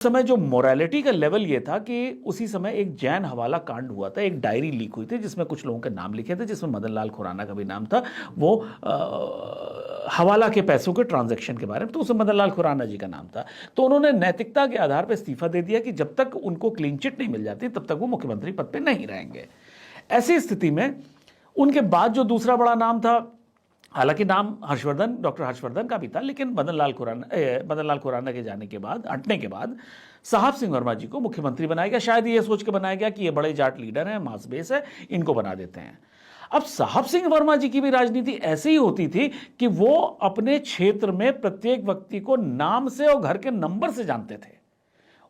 समय जो मोरालिटी का लेवल ये था कि उसी समय एक जैन हवाला कांड हुआ था, एक डायरी लीक हुई थी जिसमें कुछ लोगों के नाम लिखे थे, जिसमें मदन लाल खुराना का भी नाम था। वो हवाला के पैसों के ट्रांजैक्शन के बारे में, तो उसमें मदन लाल खुराना जी का नाम था। तो उन्होंने नैतिकता के आधार पर इस्तीफा दे दिया कि जब तक उनको क्लीन चिट नहीं मिल जाती तब तक वो मुख्यमंत्री पद पर नहीं रहेंगे। ऐसी स्थिति में उनके बाद जो दूसरा बड़ा नाम था, हालांकि नाम हर्षवर्धन, डॉक्टर हर्षवर्धन का भी था, लेकिन मदन लाल खुराना के जाने के बाद, हटने के बाद साहब सिंह वर्मा जी को मुख्यमंत्री बनाया गया। शायद ये सोच के बनाया गया कि ये बड़े जाट लीडर हैं, मास बेस है, इनको बना देते हैं। अब साहब सिंह वर्मा जी की भी राजनीति ऐसी ही होती थी कि वो अपने क्षेत्र में प्रत्येक व्यक्ति को नाम से और घर के नंबर से जानते थे।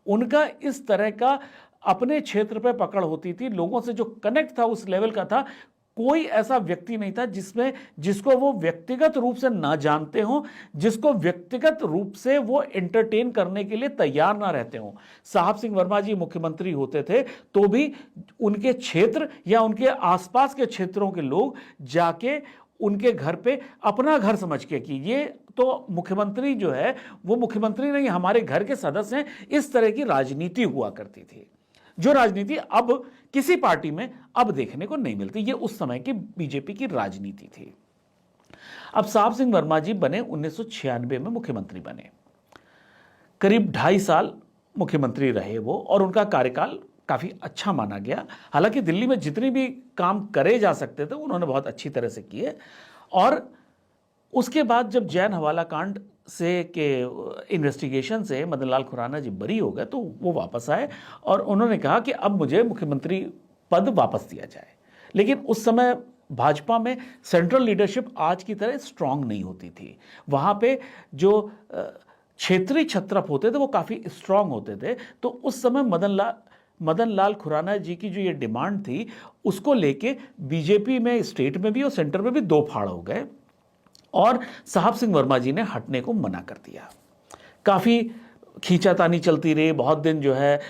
उनका इस तरह का अपने क्षेत्र पर पकड़ होती थी, लोगों से जो कनेक्ट था उस लेवल का था। कोई ऐसा व्यक्ति नहीं था जिसको वो व्यक्तिगत रूप से ना जानते हो, जिसको व्यक्तिगत रूप से वो एंटरटेन करने के लिए तैयार ना रहते हो। साहब सिंह वर्मा जी मुख्यमंत्री होते थे तो भी उनके क्षेत्र या उनके आसपास के क्षेत्रों के लोग जाके उनके घर पे अपना घर समझ के कि ये तो मुख्यमंत्री जो है वो मुख्यमंत्री नहीं, हमारे घर के सदस्य हैं। इस तरह की राजनीति हुआ करती थी, जो राजनीति अब किसी पार्टी में अब देखने को नहीं मिलती। ये उस समय की बीजेपी की राजनीति थी। अब साहब सिंह वर्मा जी बने 1996 में मुख्यमंत्री बने। करीब 2.5 साल मुख्यमंत्री रहे वो, और उनका कार्यकाल काफी अच्छा माना गया। हालांकि दिल्ली में जितने भी काम करे जा सकते थे उन्होंने बहुत अच्छी तरह से किए। और उसके बाद जब जैन हवाला कांड से के इन्वेस्टिगेशन से मदन लाल खुराना जी बरी हो गए तो वो वापस आए और उन्होंने कहा कि अब मुझे मुख्यमंत्री पद वापस दिया जाए। लेकिन उस समय भाजपा में सेंट्रल लीडरशिप आज की तरह स्ट्रांग नहीं होती थी। वहाँ पे जो क्षेत्रीय छत्रप होते थे वो काफ़ी स्ट्रांग होते थे। तो उस समय मदन लाल खुराना जी की जो ये डिमांड थी उसको लेके बीजेपी में स्टेट में भी और सेंटर में भी दो फाड़ हो गए और साहब सिंह वर्मा जी ने हटने को मना कर दिया। काफ़ी खींचातानी चलती रही, बहुत दिन जो है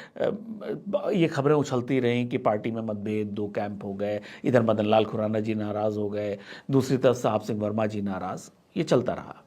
ये खबरें उछलती रहीं कि पार्टी में मतभेद, दो कैंप हो गए, इधर मदन लाल खुराना जी नाराज़ हो गए, दूसरी तरफ साहब सिंह वर्मा जी नाराज़, ये चलता रहा।